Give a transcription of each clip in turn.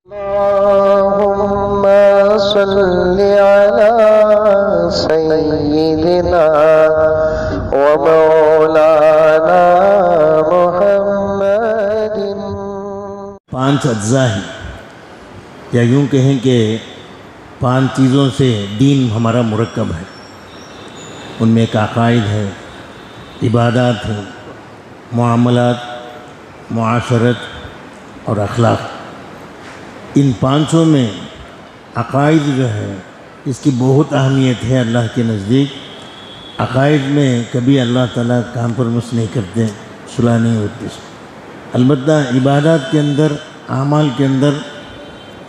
اللهم صل على سيدنا ومولانا محمد۔ 5 اجزاء ہیں، یا یوں کہیں کہ 5 چیزوں سے دین ہمارا مرکب ہے۔ ان میں ایک عقائد ہے، عبادات ہیں، معاملات، معاشرت اور اخلاق۔ ان 5 میں عقائد جو ہے اس کی بہت اہمیت ہے اللہ کے نزدیک۔ عقائد میں کبھی اللہ تعالیٰ کمپرومائز نہیں کرتے، صلح نہیں ہوتی۔ البتہ عبادات کے اندر، اعمال کے اندر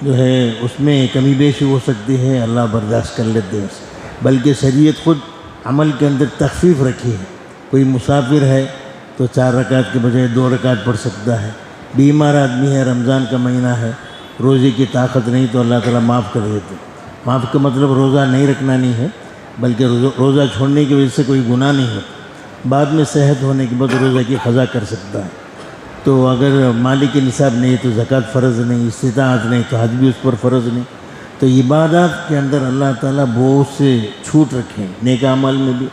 جو ہے اس میں کمی بیشی ہو سکتی ہے، اللہ برداشت کر لیتے ہیں۔ بلکہ شریعت خود عمل کے اندر تخفیف رکھی ہے۔ کوئی مسافر ہے تو 4 رکعت کے بجائے 2 رکعت پڑھ سکتا ہے۔ بیمار آدمی ہے، رمضان کا مہینہ ہے، روزے کی طاقت نہیں تو اللہ تعالیٰ معاف کر دیتے۔ معاف کا مطلب روزہ نہیں رکھنا نہیں ہے، بلکہ روزہ چھوڑنے کی وجہ سے کوئی گناہ نہیں ہوتا۔ بعد میں صحت ہونے کے بعد روزہ کی قضا کر سکتا ہے۔ تو اگر مالی کی نصاب نہیں تو زکوٰۃ فرض نہیں، استطاعت نہیں تو حج بھی اس پر فرض نہیں۔ تو عبادات کے اندر اللہ تعالیٰ بہت سے چھوٹ رکھے ہیں۔ نیک اعمال میں بھی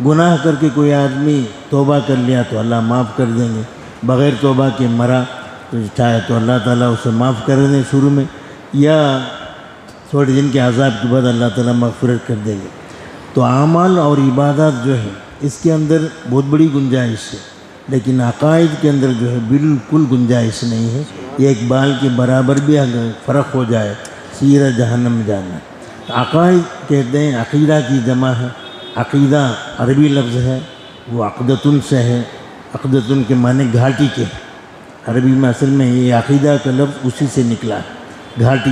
گناہ کر کے کوئی آدمی توبہ کر لیا تو اللہ معاف کر دیں گے، بغیر توبہ کے مرا تو چاہے تو اللہ تعالیٰ اسے معاف کر دیں شروع میں، یا تھوڑے دن کے عذاب کے بعد اللہ تعالیٰ مغفرت کر دیں گے۔ تو اعمال اور عبادات جو ہے اس کے اندر بہت بڑی گنجائش ہے، لیکن عقائد کے اندر جو ہے بالکل گنجائش نہیں ہے۔ ایک بال کے برابر بھی اگر فرق ہو جائے سیدھا جہنم میں جانا ہے۔ عقائد کہتے ہیں، عقیدہ کی جمع ہے۔ عقیدہ عربی لفظ ہے، وہ عقدتن سے ہے۔ عقدتن کے معنی گھاٹی کے ہیں۔ عربی میں اصل میں یہ عقیدہ کا لفظ اسی سے نکلا ہے، گھاٹی۔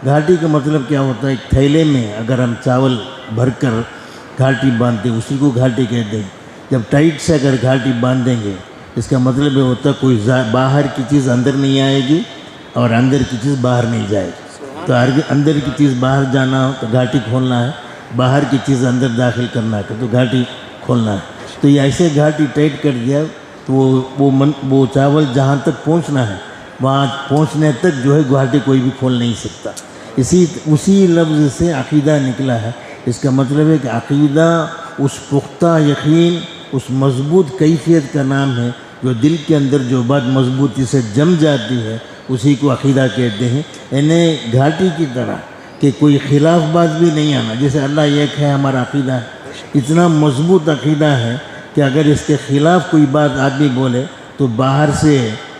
گھاٹی کا مطلب کیا ہوتا ہے؟ ایک تھیلے میں اگر ہم چاول بھر کر گھاٹی باندھتے ہیں اسی کو گھاٹی کہتے ہیں۔ جب ٹائٹ سے اگر گھاٹی باندھ دیں گے اس کا مطلب یہ ہوتا ہے کوئی باہر کی چیز اندر نہیں آئے گی اور اندر کی چیز باہر نہیں جائے گی۔ تو اندر کی چیز باہر جانا ہو تو گھاٹی کھولنا ہے، باہر کی چیز اندر داخل کرنا ہے تو گھاٹی کھولنا ہے۔ تو یہ ایسے گھاٹی ٹائٹ کر دیا تو وہ چاول جہاں تک پہنچنا ہے وہاں پہنچنے تک جو ہے گھاٹی کوئی بھی کھول نہیں سکتا۔ اسی لفظ سے عقیدہ نکلا ہے۔ اس کا مطلب ہے کہ عقیدہ اس پختہ یقین، اس مضبوط کیفیت کا نام ہے جو دل کے اندر جو بات مضبوطی سے جم جاتی ہے اسی کو عقیدہ کہتے ہیں۔ یعنی گھاٹی کی طرح کہ کوئی خلاف بات بھی نہیں آنا، جیسے اللہ ایک ہے ہمارا عقیدہ ہے، اتنا مضبوط عقیدہ ہے کہ اگر اس کے خلاف کوئی بات آدمی بولے تو باہر سے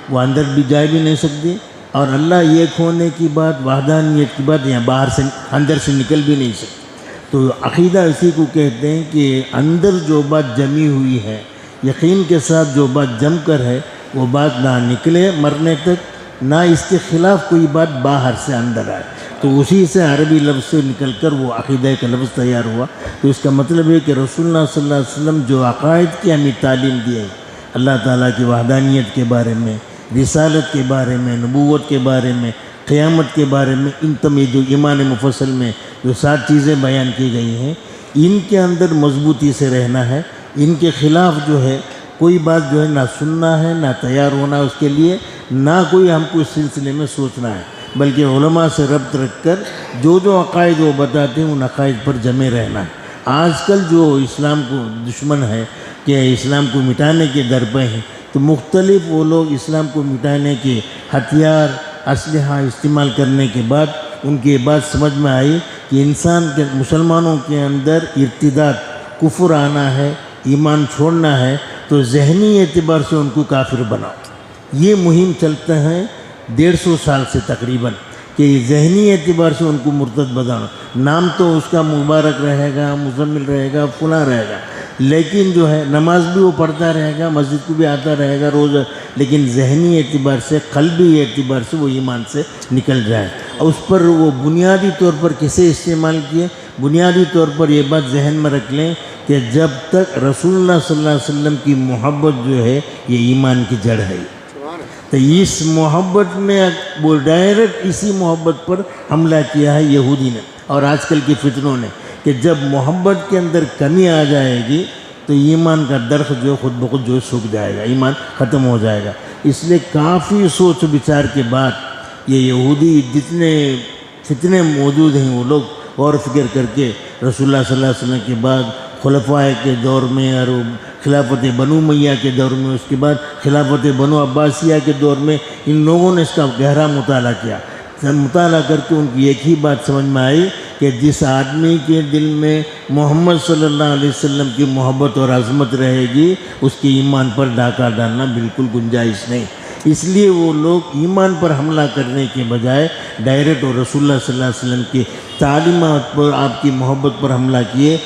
وہ اندر بھی جا بھی نہیں سکتی، اور اللہ ایک ہونے کی بات، وحدانیت کی بات یہاں باہر سے اندر سے نکل بھی نہیں سکتی۔ تو عقیدہ اسی کو کہتے ہیں کہ اندر جو بات جمی ہوئی ہے، یقین کے ساتھ جو بات جم کر ہے وہ بات نہ نکلے مرنے تک، نہ اس کے خلاف کوئی بات باہر سے اندر آئے۔ تو اسی سے عربی لفظ سے نکل کر وہ عقیدہ کا لفظ تیار ہوا۔ تو اس کا مطلب ہے کہ رسول اللہ صلی اللہ علیہ وسلم جو عقائد کی ہمیں تعلیم دی ہے، اللہ تعالیٰ کی وحدانیت کے بارے میں، رسالت کے بارے میں، نبوت کے بارے میں، قیامت کے بارے میں، ان تمام جو ایمان مفصل میں جو 7 چیزیں بیان کی گئی ہیں، ان کے اندر مضبوطی سے رہنا ہے۔ ان کے خلاف جو ہے کوئی بات جو ہے نہ سننا ہے، نہ تیار ہونا اس کے لیے، نہ کوئی ہم کو اس سلسلے میں سوچنا ہے، بلکہ علماء سے ربط رکھ کر جو عقائد وہ بتاتے ہیں ان عقائد پر جمے رہنا ہے۔ آج کل جو اسلام کو دشمن ہے کہ اسلام کو مٹانے کے در پہ ہیں، تو مختلف وہ لوگ اسلام کو مٹانے کے ہتھیار، اسلحہ استعمال کرنے کے بعد ان کی بات سمجھ میں آئی کہ انسان کے، مسلمانوں کے اندر ارتداد، کفر آنا ہے، ایمان چھوڑنا ہے، تو ذہنی اعتبار سے ان کو کافر بناؤ۔ یہ مہم چلتا ہے 150 سال سے تقریباً، کہ ذہنی اعتبار سے ان کو مرتد بنانا۔ نام تو اس کا مبارک رہے گا، مزمل رہے گا، فلاں رہے گا، لیکن جو ہے نماز بھی وہ پڑھتا رہے گا، مسجد کو بھی آتا رہے گا روز، لیکن ذہنی اعتبار سے، قلبی اعتبار سے وہ ایمان سے نکل جائے۔ اس پر وہ بنیادی طور پر کسے استعمال کیے؟ بنیادی طور پر یہ بات ذہن میں رکھ لیں کہ جب تک رسول اللہ صلی اللہ علیہ وسلم کی محبت جو ہے یہ ایمان کی جڑ ہے۔ تو اس محبت میں وہ ڈائریکٹ اسی محبت پر حملہ کیا ہے یہودی نے اور آج کل کی فتنوں نے، کہ جب محبت کے اندر کمی آ جائے گی تو ایمان کا درخت جو خود بخود جو سوکھ جائے گا، ایمان ختم ہو جائے گا۔ اس لیے کافی سوچ بچار کے بعد یہ یہودی جتنے فتنے موجود ہیں وہ لوگ غور و فکر کر کے رسول اللہ صلی اللہ علیہ وسلم کے بعد خلفاء کے دور میں اور خلافت بنو امیہ کے دور میں، اس کے بعد خلافت بنو عباسیہ کے دور میں ان لوگوں نے اس کا گہرا مطالعہ کیا۔ مطالعہ کر کے ان کی ایک ہی بات سمجھ میں آئی کہ جس آدمی کے دل میں محمد صلی اللہ علیہ وسلم کی محبت اور عظمت رہے گی، اس کے ایمان پر ڈاکہ ڈالنا بالکل گنجائش نہیں۔ اس لیے وہ لوگ ایمان پر حملہ کرنے کے بجائے ڈائریکٹ اور رسول اللہ صلی اللہ علیہ وسلم کی تعلیمات پر، آپ کی محبت پر حملہ کیے۔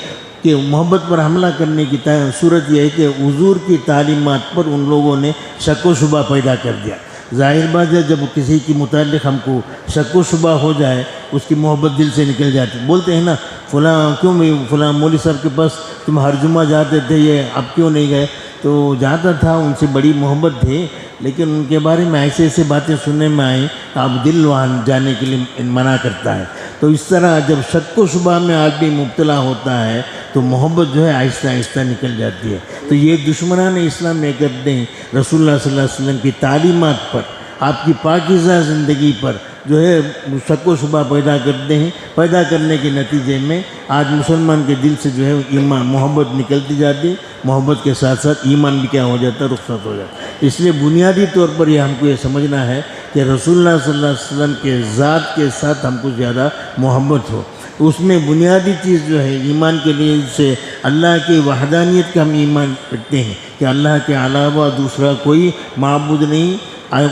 کہ محبت پر حملہ کرنے کی صورت یہ ہے کہ حضور کی تعلیمات پر ان لوگوں نے شک و شبہ پیدا کر دیا۔ ظاہر بات ہے جب کسی کی متعلق ہم کو شک و شبہ ہو جائے، اس کی محبت دل سے نکل جاتی۔ بولتے ہیں نا فلاں مولوی صاحب کے پاس تم ہر جمعہ جاتے تھے، یہ اب کیوں نہیں گئے؟ تو جاتا تھا، ان سے بڑی محبت تھی، لیکن ان کے بارے میں ایسے باتیں سننے میں آئیں تو اب دل وہاں جانے کے لیے منع کرتا ہے۔ تو اس طرح جب شک و شبہ میں آدمی مبتلا ہوتا ہے تو محبت جو ہے آہستہ آہستہ نکل جاتی ہے۔ تو یہ دشمنان اسلام میں کرتے ہیں رسول اللہ صلی اللہ علیہ وسلم کی تعلیمات پر، آپ کی پاکیزہ زندگی پر جو ہے شک و شبہ پیدا کرتے ہیں۔ پیدا کرنے کے نتیجے میں آج مسلمان کے دل سے جو ہے ایمان محبت نکلتی جاتی، محبت کے ساتھ ساتھ ایمان بھی کیا ہو جاتا ہے، رخصت ہو جاتا ہے۔ اس لیے بنیادی طور پر یہ ہم کو یہ سمجھنا ہے کہ رسول اللہ صلی اللہ علیہ وسلم کے ذات کے ساتھ ہم کو زیادہ محبت ہو۔ اس میں بنیادی چیز جو ہے ایمان کے لیے سے اللہ کی وحدانیت کا ہم ایمان رکھتے ہیں کہ اللہ کے علاوہ دوسرا کوئی معبود نہیں،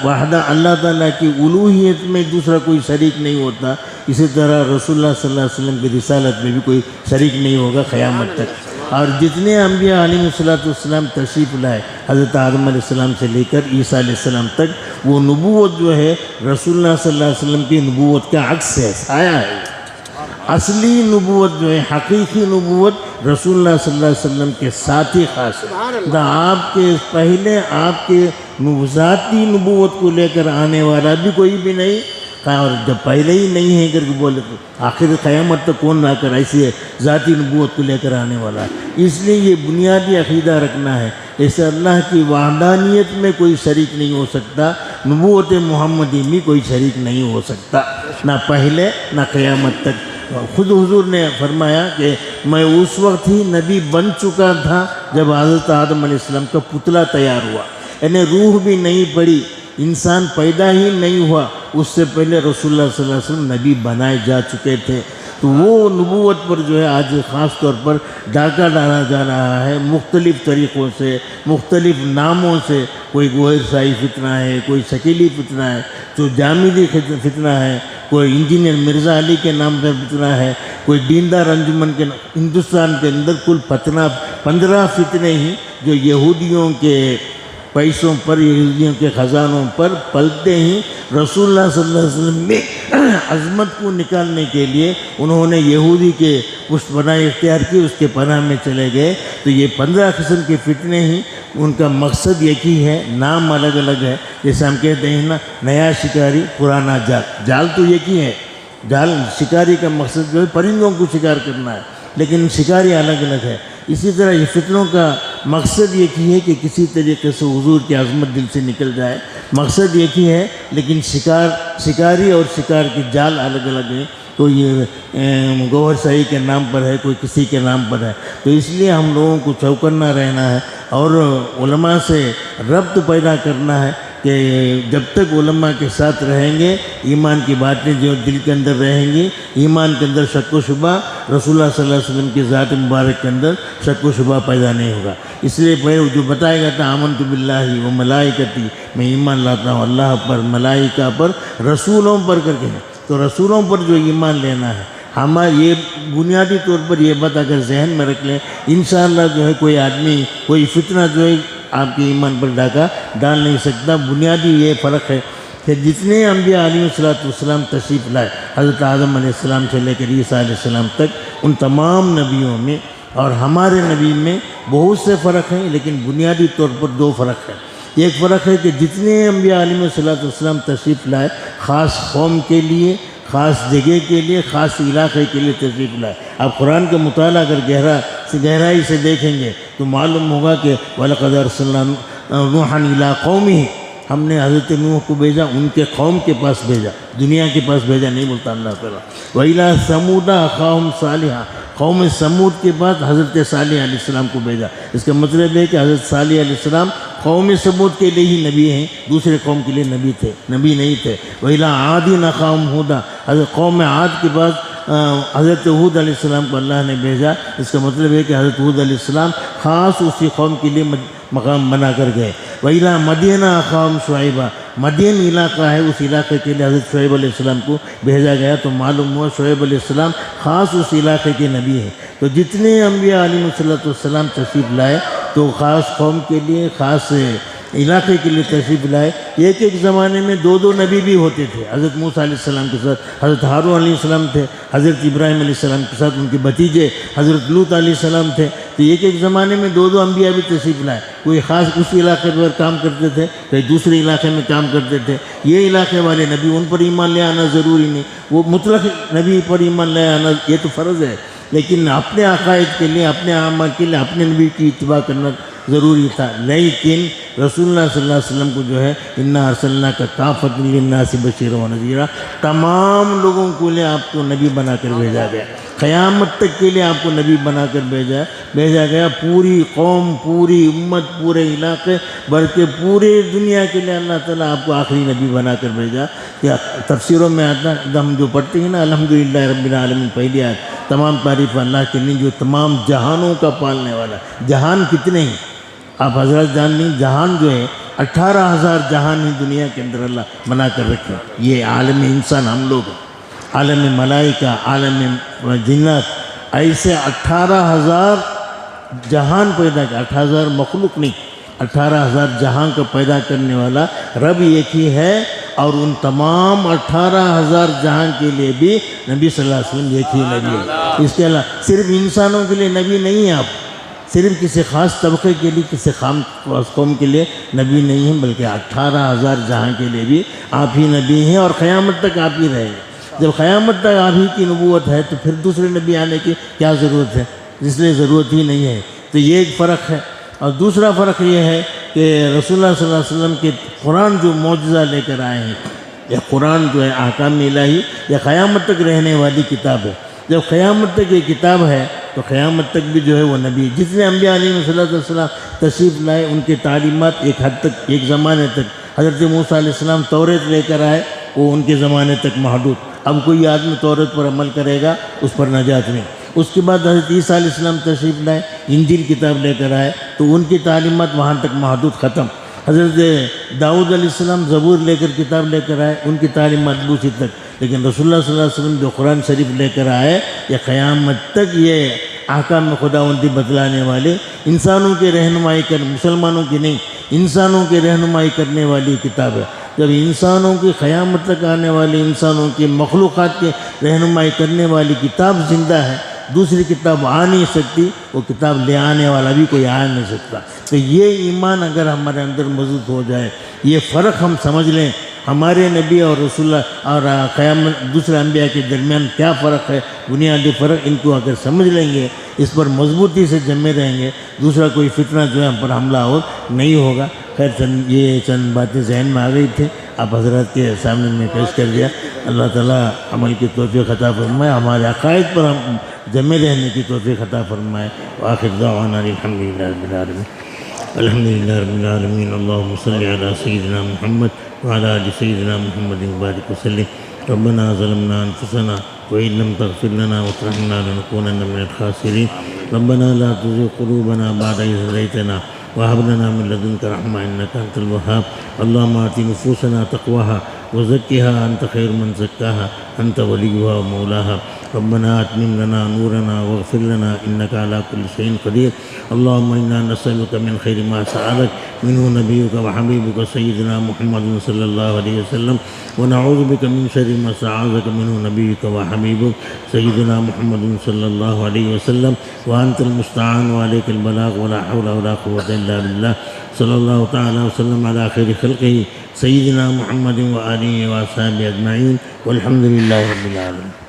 وحدہ اللہ تعالیٰ کی الوہیت میں دوسرا کوئی شریک نہیں ہوتا۔ اسی طرح رسول اللہ صلی اللہ علیہ وسلم کی رسالت میں بھی کوئی شریک نہیں ہوگا قیامت تک۔ اور جتنے انبیاء علیہ السلام تشریف لائے، حضرت آدم علیہ السلام سے لے کر عیسیٰ علیہ السلام تک، وہ نبوت جو ہے رسول اللہ صلی اللہ علیہ وسلم کی نبوت کا عکس ہے، سایہ ہے۔ اصلی نبوت جو ہے، حقیقی نبوت رسول اللہ صلی اللہ علیہ وسلم کے ساتھ ہی خاص ہے۔ آپ کے پہلے آپ کے ذاتی نبوت کو لے کر آنے والا بھی کوئی بھی نہیں، اور جب پہلے ہی نہیں ہے کر کے بولے تو آخر قیامت تک کون نہ کر ایسی ذاتی نبوت کو لے کر آنے والا ہے۔ اس لیے یہ بنیادی عقیدہ رکھنا ہے، ایسے اللہ کی وحدانیت میں کوئی شریک نہیں ہو سکتا، نبوت محمدی میں کوئی شریک نہیں ہو سکتا، نہ پہلے نہ قیامت تک۔ خود حضور نے فرمایا کہ میں اس وقت ہی نبی بن چکا تھا جب حضرت آدم علیہ السلام کا پتلا تیار ہوا، یعنی روح بھی نہیں پڑی، انسان پیدا ہی نہیں ہوا، اس سے پہلے رسول اللہ صلی اللہ علیہ وسلم نبی بنائے جا چکے تھے۔ تو وہ نبوت پر جو ہے آج خاص طور پر ڈاکہ ڈالا جا رہا ہے، مختلف طریقوں سے، مختلف ناموں سے۔ کوئی گوہر شاہی فتنہ ہے، کوئی شکیلی فتنہ ہے، تو جامدی فتنہ ہے، کوئی انجینئر مرزا علی کے نام پر فتنہ ہے، کوئی دیندار انجمن کے ہندوستان کے اندر کل 15 فتنے ہی جو یہودیوں کے پیسوں پر، یہودیوں کے خزانوں پر پلتے ہیں۔ رسول اللہ صلی اللہ علیہ وسلم میں عظمت کو نکالنے کے لیے انہوں نے یہودی کے پشت پناہ اختیار کی، اس کے پناہ میں چلے گئے۔ تو یہ 15 قسم کے فتنے ہیں، ان کا مقصد ایک ہی ہے، نام الگ الگ ہے۔ جیسے ہم کہتے ہیں نا، نیا شکاری پرانا جال، جال تو ایک ہی ہے، جال شکاری کا مقصد جو ہے پرندوں کو شکار کرنا ہے، لیکن شکاری الگ الگ ہے۔ اسی طرح یہ فتنوں کا مقصد ایک ہی ہے کہ کسی طریقے سے حضور کی عظمت دل سے نکل جائے، مقصد ایک ہی ہے، لیکن شکاری اور شکار کی جال الگ الگ ہیں۔ کوئی یہ گوہر شاہی کے نام پر ہے، کوئی کسی کے نام پر ہے۔ تو اس لیے ہم لوگوں کو چوکنا رہنا ہے اور علماء سے ربط پیدا کرنا ہے کہ جب تک علماء کے ساتھ رہیں گے، ایمان کی باتیں جو دل کے اندر رہیں گی، ایمان کے اندر شک و شبہ، رسول اللہ صلی اللہ علیہ وسلم کی ذات مبارک کے اندر شک و شبہ پیدا نہیں ہوگا۔ اس لیے جو بتایا گیا تھا آمنت باللہ و ملائکتی، میں ایمان لاتا ہوں اللہ پر، ملائکہ پر، رسولوں پر کر کے، تو رسولوں پر جو ایمان لینا ہے ہمارا، یہ بنیادی طور پر یہ بات اگر ذہن میں رکھ لیں، انشاءاللہ جو ہے کوئی آدمی، کوئی فتنہ جو ہے آپ کے ایمان پر ڈاکہ ڈال نہیں سکتا۔ بنیادی یہ فرق ہے کہ جتنے انبیاء علیہ السلام تشریف لائے، حضرت آدم علیہ السلام سے لے کر عیسیٰ علیہ السلام تک، ان تمام نبیوں میں اور ہمارے نبی میں بہت سے فرق ہیں، لیکن بنیادی طور پر 2 فرق ہیں۔ ایک فرق ہے کہ جتنے انبیاء علیہ السلام تشریف لائے، خاص قوم کے لیے، خاص جگہ کے لیے، خاص علاقے کے لیے تشریف لائے۔ آپ قرآن کا مطالعہ اگر گہرائی سے دیکھیں گے تو معلوم ہوگا کہ وَلَقَدْ أَرْسَلْنَا نُوحًا إِلَىٰ قَوْمِهِ، ہم نے حضرت نوح کو بھیجا ان کے قوم کے پاس بھیجا، دنیا کے پاس بھیجا نہیں بولتا اللہ تعالیٰ۔ وَإِلَىٰ ثَمُودَ أَخَاهُمْ صَالِحًا، قوم سمود کے بعد حضرت صالح علیہ السلام کو بھیجا۔ اس کا مطلب ہے کہ حضرت صالح علیہ السلام قوم سمود کے لیے ہی نبی ہیں، دوسرے قوم کے لیے نبی نہیں تھے۔ وَإِلَىٰ عَادٍ أَخَاهُمْ هُودًا، حضرت قوم عاد کے بعد حضرت ہود علیہ السلام کو اللہ نے بھیجا۔ اس کا مطلب ہے کہ حضرت ہود علیہ السلام خاص اسی قوم کے لیے مقام بنا کر گئے۔ وَإِلَىٰ مَدْيَنَ أَخَاهُمْ شُعَيْبًا، مدین علاقہ ہے، اس علاقے کے لیے حضرت شعیب علیہ السلام کو بھیجا گیا۔ تو معلوم ہوا شعیب علیہ السلام خاص اس علاقے کے نبی ہیں۔ تو جتنے انبیاء علیہ السلام تشریف لائے تو خاص قوم کے لیے، خاص علاقے کے لیے تشریف لائے۔ ایک ایک زمانے میں دو دو نبی بھی ہوتے تھے، حضرت موسیٰ علیہ السلام کے ساتھ حضرت ہارون علیہ السلام تھے، حضرت ابراہیم علیہ السلام کے ساتھ ان کے بھتیجے حضرت لوط علیہ السلام تھے۔ تو ایک ایک زمانے میں دو دو انبیاء بھی تشریف لائے، کوئی خاص اس علاقے پر کام کرتے تھے، کوئی دوسرے علاقے میں کام کرتے تھے۔ یہ علاقے والے نبی، ان پر ایمان لے آنا ضروری نہیں، وہ مطلق نبی پر ایمان لے آنا یہ تو فرض ہے، لیکن اپنے عقائد کے لیے، اپنے اعمال کے لیے اپنے نبی کی اتباع کرنا ضروری تھا۔ لیکن رسول اللہ صلی اللہ علیہ وسلم کو جو ہے انا ارسلناک کافۃ للناس بشیرا ونذیرا، تمام لوگوں کے لیے آپ کو نبی بنا کر بھیجا گیا، قیامت تک کے لیے آپ کو نبی بنا کر بھیجا گیا۔ پوری قوم، پوری امت، پورے علاقے بلکہ پورے دنیا کے لیے اللہ تعالیٰ آپ کو آخری نبی بنا کر بھیجا۔ کیا تفسیروں میں آتا ہے، ہم جو پڑھتے ہیں نا الحمدللہ رب العالمین، پہلی آیت، تمام تعریف اللہ کے لیے جو تمام جہانوں کا پالنے والا۔ جہان کتنے ہیں آپ حضرات جان لیں، جہان جو ہے 18,000 جہان ہی دنیا کے اندر اللہ بنا کر رکھے۔ یہ عالم انسان ہم لوگ ہیں، عالم ملائکہ، عالم جنات، ایسے 18,000 جہان پیدا کر، 18,000 مخلوق نہیں، 18,000 جہان کا پیدا کرنے والا رب ایک ہی ہے۔ اور ان تمام 18,000 جہان کے لیے بھی نبی صلی اللہ علیہ وسلم ایک ہی نبی ہے۔ اس کے علاوہ صرف انسانوں کے لیے نبی نہیں ہیں آپ، صرف کسی خاص طبقے کے لیے، کسی خاص قوم کے لیے نبی نہیں ہیں، بلکہ 18,000 جہاں کے لیے بھی آپ ہی نبی ہیں، اور قیامت تک آپ ہی رہیں گے۔ جب قیامت تک آپ ہی کی نبوت ہے تو پھر دوسرے نبی آنے کی کیا ضرورت ہے؟ اس لیے ضرورت ہی نہیں ہے۔ تو یہ ایک فرق ہے۔ اور دوسرا فرق یہ ہے کہ رسول اللہ صلی اللہ علیہ وسلم کے قرآن جو معجزہ لے کر آئے ہیں، یہ قرآن جو ہے احکام الہی، یہ قیامت تک رہنے والی کتاب ہے۔ جب قیامت تک یہ کتاب ہے تو قیامت تک بھی جو ہے وہ نبی، جتنے انبیاء علیہ السلام تشریف لائے، ان کے تعلیمات ایک حد تک، ایک زمانے تک، حضرت موسیٰ علیہ السلام توریت لے کر آئے، وہ ان کے زمانے تک محدود۔ اب کوئی آدمی توریت پر عمل کرے گا اس پر نجات نہیں۔ اس کے بعد حضرت عیسیٰ علیہ السلام تشریف لائے، انجیل کتاب لے کر آئے، تو ان کی تعلیمات وہاں تک محدود، ختم۔ حضرت داؤد علیہ السلام زبور لے کر کتاب لے کر آئے، ان کی تعلیمات دوسری تک۔ لیکن رسول اللہ صلی اللہ علیہ وسلم جو قرآن شریف لے کر آئے، یہ قیامت تک یہ احکام خداوندی بتلانے والے، انسانوں کی رہنمائی مسلمانوں کی نہیں، انسانوں کی رہنمائی کرنے والی کتاب ہے۔ جب انسانوں کی قیامت تک آنے والی، انسانوں کی مخلوقات کی رہنمائی کرنے والی کتاب زندہ ہے، دوسری کتاب آ نہیں سکتی، وہ کتاب لے آنے والا بھی کوئی آ نہیں سکتا۔ تو یہ ایمان اگر ہمارے اندر موجود ہو جائے، یہ فرق ہم سمجھ لیں، ہمارے نبی اور رسول اللہ اور قیامت دوسرے انبیاء کے درمیان کیا فرق ہے، بنیادی فرق، ان کو اگر سمجھ لیں گے، اس پر مضبوطی سے جمے رہیں گے، دوسرا کوئی فتنہ جو ہے ہم پر حملہ اور نہیں ہوگا۔ خیر چند باتیں ذہن میں آ گئی تھیں، آپ حضرات کے سامنے میں پیش کر دیا۔ اللہ تعالیٰ عمل کی توفیق عطا فرمائے، ہمارے عقائد پر ہم جمے رہنے کی توفیق عطا فرمائے۔ وآخر دعوانا الحمدللہ رب العالمین، الحمدللہ رب العالمین۔ اللہم صلی علی سیدنا محمد وعلی آل سیدنا محمد وبارک وسلم۔ ربنا ظلمنا انفسنا وإن لم تغفر لنا وترحمنا لنكونن من الخاسرين۔ ربنا لا تزغ قلوبنا بعد إذ هديتنا وهب لنا من لدنك رحمة إنك أنت الوهاب۔ اللهم آت نفوسنا تقواها وزكها أنت خير من زكاها أنت وليها ومولاها۔ ربنا أتمم لنا نورنا واغفر لنا إنك على كل شيء قدير۔ اللهم إنا نسألك من خير ما سألك منه نبيك وحبيبك سيدنا محمد صلى الله عليه وسلم، ونعوذ بك من شر ما استعاذك منه نبيك وحبيبك سيدنا محمد صلى الله عليه وسلم، وأنت المستعان وعليك البلاغ ولا حول ولا قوة إلا بالله۔ صلى الله تعالى وسلم على خير خلقه سيدنا محمد وآله وأصحابه أجمعين، والحمد لله رب العالمين۔